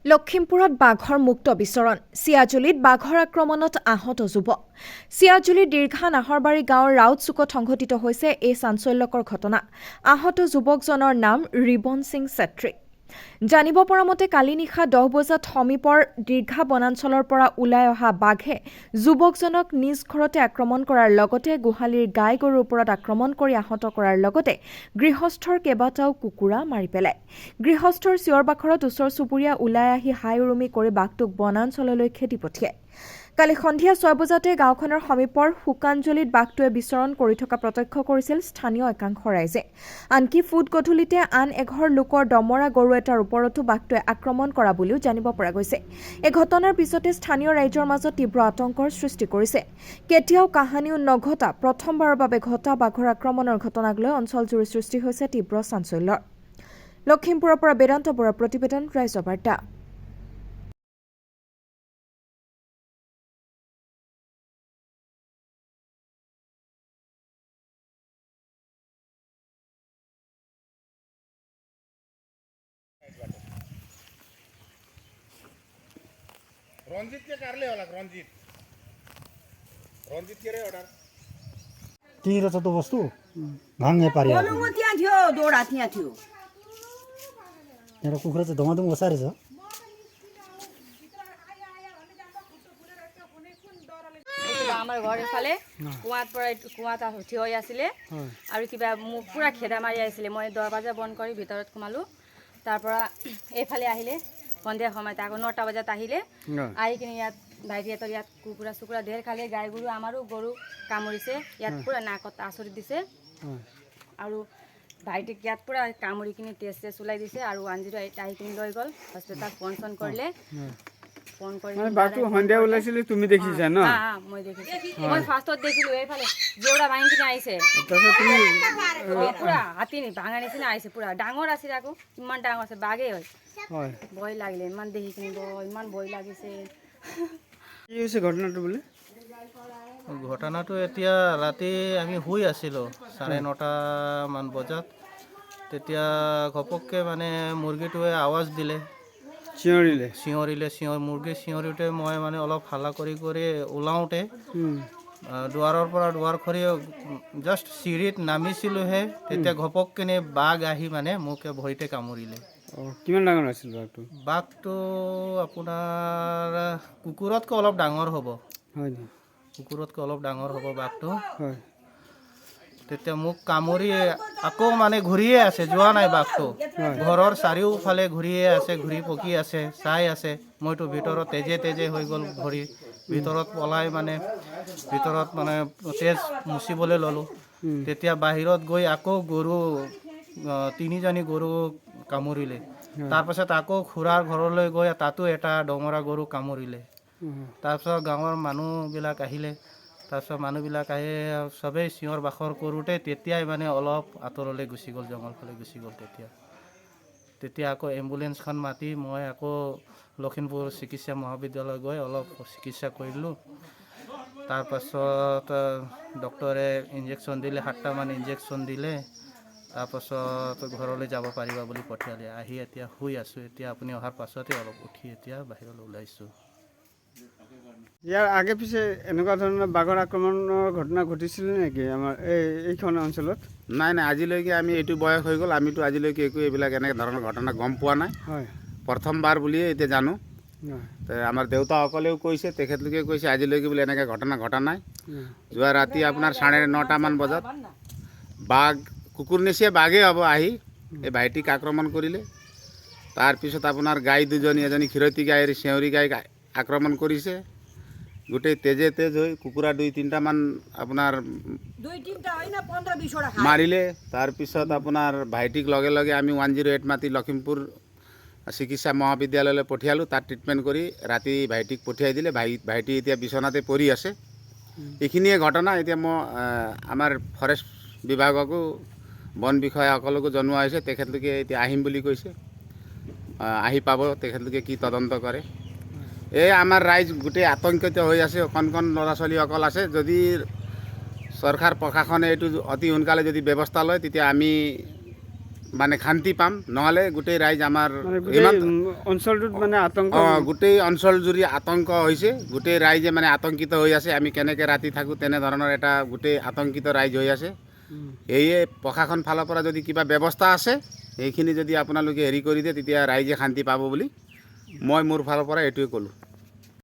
লখিমপুৰত বাঘৰ মুক্ত বিচৰণ চিয়াজুলিত বাঘৰ আক্ৰমণত আহত যুৱক চিয়াজুলিৰ দীৰ্ঘা নাহৰবাৰী গাঁৱৰ ৰাউত চুকত সংঘটিত হৈছে এই চাঞ্চল্যকৰ ঘটনা আহত যুৱকজনৰ নাম ৰিবন সিং ছেত্ৰী জানিব পৰা মতে কালি নিশা 10 বজাত সমীপৰ দীৰ্ঘা বনাঞ্চলৰ পৰা ওলাই অহা বাঘে যুৱকজনক নিজ ঘৰতে আক্ৰমণ কৰাৰ লগতে গুহালিৰ গাই গৰুৰ ওপৰত আক্ৰমণ কৰি আহত কৰাৰ লগতে গৃহস্থৰ কেইবাটাও কুকুৰা মাৰি পেলায় গৃহস্থৰ চিঞৰ-বাখৰত ওচৰ চুবুৰীয়া ওলাই আহি হাই উৰুমি কৰি বাঘটোক বনাঞ্চললৈ খেদি পঠিয়ায় কালি সন্ধিয়া 6 বজাতে গাঁওখনৰ সমীপৰ শুকানজলিত বাঘটোৱে বিচৰণ কৰি থকা প্ৰত্যক্ষ কৰিছিল স্থানীয় একাংশ ৰাইজে আনকি ফুট গধূলিতে আন এঘৰ লোকৰ দমৰা গৰু এটাৰ ওপৰতো বাঘটোৱে আক্ৰমণ কৰা বুলিও জানিব পৰা গৈছে এই ঘটনাৰ পিছতে স্থানীয় ৰাইজৰ মাজত তীব্ৰ আতংকৰ সৃষ্টি কৰিছে কেতিয়াও কাহানিও নঘটা প্ৰথমবাৰৰ বাবে ঘটা বাঘৰ আক্ৰমণৰ ঘটনাক লৈ অঞ্চলজুৰি সৃষ্টি হৈছে তীব্ৰ চাঞ্চল্যৰ লখিমপুৰৰ পৰা বেদান্ত বৰাৰ প্ৰতিবেদন ৰাইজৰ বাৰ্তা रंजीत के कारले वाला रंजीत के रे ऑर्डर तीन रचा तो वस्तु भांगे पारी बोलू म त्यहाँ थियो दोडा त्यहाँ थियो एउटा कुखुरा चाहिँ धमाधम ओसारे छ আমাৰ ঘৰ এফালে কুৱাত পৰা কুৱাত থিয় হৈ আছিলে আৰু কিবা মোক পুৰা খেদা মাৰি আহিছিলে মই দৰৱাজা বন্ধ কৰি ভিতৰত সোমালো তাৰ পৰা এইফালে আহিলে সন্ধিয়া সময়ত আকৌ 9টা বজাত আহিলে আহি কিনে ইয়াত ভাইটিহঁতৰ ইয়াত কুকুৰা চুকুৰা ঢেৰ খালে গাই গৰু আমাৰো গৰু কামুৰিছে ইয়াত পুৰা নাকত আচৰি দিছে আৰু ভাইটিক ইয়াত পুৰা কামুৰি কিনে টেষ্ট ওলাই দিছে আৰু 108 আহি কিনে লৈ গ'ল হস্পিটেল ফোন কৰিলে ফোন কৰি মানে বাঘটো সন্ধিয়া ওলাইছিলে তুমি দেখিছা ন মই দেখিছো মই ফাৰ্ষ্টত দেখিলো এইফালে জেউৰা ভাঙি কিনে আহিছে তাৰপিছত তুমি পুৰা হাতী ভাঙা নিচিনা আহিছে পুৰা ডাঙৰ আছিল আকৌ ইমান ডাঙৰ আছে বাঘেই হয় হয় ভয় লাগিলে ইমান দেখি কিনে ইমান ভয় লাগিছে কি হৈছে ঘটনাটো বোলে ঘটনাটো এতিয়া ৰাতি আমি শুই আছিলোঁ 9:30 মান বজাত তেতিয়া ঘপককৈ মানে মুৰ্গীটোৱে আৱাজ দিলে চিঞৰিলে মুৰ্গী চিঞৰোঁতে মই মানে অলপ হাল্লা কৰি ওলাওঁতে দুৱাৰৰ পৰা দুৱাৰ খৰি জাষ্ট চিৰিত নামিছিলোঁহে তেতিয়া ঘপককেনে বাঘ আহি মানে মোক ভৰিতে কামুৰিলে কিমান ডাঙৰ আছিল বাঘটো আপোনাৰ কুকুৰতকৈ অলপ ডাঙৰ হ'ব বাঘটো তেতিয়া মোক কামুৰি আকৌ মানে ঘূৰিয়ে আছে যোৱা নাই বাঘটো ঘৰৰ চাৰিওফালে ঘূৰিয়ে আছে ঘূৰি পকি আছে চাই আছে মইতো ভিতৰত তেজে হৈ গ'ল ভৰি ভিতৰত পলাই মানে তেজ মুচিবলৈ ল'লোঁ তেতিয়া বাহিৰত গৈ আকৌ গৰু 3জনী গৰু কামুৰিলে তাৰপাছত আকৌ খুৰাৰ ঘৰলৈ গৈ তাতো এটা দমৰা গৰু কামুৰিলে তাৰপিছত গাঁৱৰ মানুহবিলাক আহিলে তাৰপিছত মানুহবিলাক আহি চবেই চিঞৰ বাখৰ কৰোঁতে তেতিয়াই মানে অলপ আঁতৰলৈ গুচি গ'ল জংঘল ফালে গুচি গ'ল তেতিয়া আকৌ এম্বুলেঞ্চখন মাতি মই আকৌ লখিমপুৰ চিকিৎসা মহাবিদ্যালয় গৈ অলপ চিকিৎসা কৰিলোঁ তাৰপাছত ডক্টৰে ইনজেকশ্যন দিলে 7টামান ইনজেকশ্যন দিলে তাৰপাছত ঘৰলৈ যাব পাৰিবা বুলি পঠিয়ালে আহি এতিয়া শুই আছোঁ এতিয়া আপুনি অহাৰ পাছতে অলপ উঠি এতিয়া বাহিৰলৈ ওলাইছোঁ ইয়াৰ আগে পিছে এনেকুৱা ধৰণৰ বাঘৰ আক্ৰমণৰ ঘটনা ঘটিছিলে নেকি আমাৰ এইখন অঞ্চলত নাই আজিলৈকে আমি এইটো বয়স হৈ গ'ল আমিতো আজিলৈকে একো এইবিলাক এনেকৈ ধৰণৰ ঘটনা গম পোৱা নাই হয় প্ৰথমবাৰ বুলিয়ে এতিয়া জানো আমাৰ দেউতাসকলেও কৈছে তেখেতলোকে কৈছে আজিলৈকে বোলে এনেকৈ ঘটনা ঘটা নাই যোৱা ৰাতি আপোনাৰ 9:30 মান বজাত বাঘ কুকুৰ নিচিনা বাঘেই হ'ব আহি এই ভাইটিক আক্ৰমণ কৰিলে তাৰপিছত আপোনাৰ গাই দুজনী এজনী ক্ষীৰতী গাই চেউৰী গাই আক্ৰমণ কৰিছে গোটেই তেজ হৈ কুকুৰা 2-3টামান আপোনাৰ মাৰিলে তাৰপিছত আপোনাৰ ভাইটিক লগে লগে আমি 108 মাতি লখিমপুৰ চিকিৎসা মহাবিদ্যালয়লৈ পঠিয়ালোঁ তাত ট্ৰিটমেণ্ট কৰি ৰাতি ভাইটিক পঠিয়াই দিলে ভাইটি এতিয়া বিচনাতে পৰি আছে এইখিনিয়ে ঘটনা এতিয়া মই আমাৰ ফৰেষ্ট বিভাগকো বন বিষয়াসকলকো জনোৱা হৈছে তেখেতলোকে এতিয়া আহিম বুলি কৈছে আহি পাব তেখেতলোকে কি তদন্ত কৰে এই আমাৰ ৰাইজ গোটেই আতংকিত হৈ আছে কণ ল'ৰা ছোৱালীসকল আছে যদি চৰকাৰ প্ৰশাসনে এইটো অতি সোনকালে যদি ব্যৱস্থা লয় তেতিয়া আমি মানে শান্তি পাম, নহ'লে গোটেই ৰাইজ আমাৰ মানে গোটেই ইমান অঞ্চলটোত মানে আতংক গোটেই অঞ্চল জুৰি আতংক হৈছে, গোটেই ৰাইজে মানে আতংকিত হৈ আছে। আমি কেনেকৈ ৰাতি থাকোঁ তেনেধৰণৰ এটা গোটেই আতংকিত ৰাইজ হৈ আছে। সেয়ে প্ৰশাসন ফালৰ পৰা যদি কিবা ব্যৱস্থা আছে সেইখিনি যদি আপোনালোকে হেৰি কৰি দিয়ে তেতিয়া ৰাইজে শান্তি পাব বুলি মই মোৰ ফালৰ পৰা এইটোৱে ক'লোঁ।